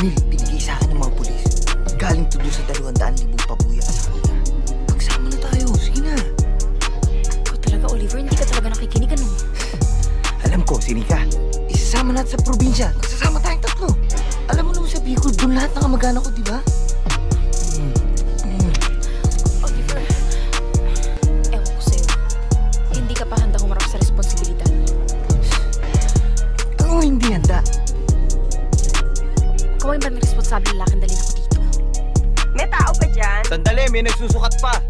Camille, binigay sa akin ng mga pulis. Galing to doon sa 200,000 pabuya sa kanila. Pagsama na tayo, sige na. Ikaw talaga, Oliver, hindi ka talaga nakikinig, ano? Alam ko, Sinika. Isasama natin sa probinsya. Magsasama tayong tatlo. Alam mo naman sa Bicol, doon lahat ng kamag-anak ko, di ba? Oliver, ewan ko sa'yo. Hindi ka pa handa humarap sa responsibilidad. Ano hindi handa? Ikaw ay ba ng responsable lalaking dalhin ako dito? May tao ba dyan? Sandali, may nagsusukat pa.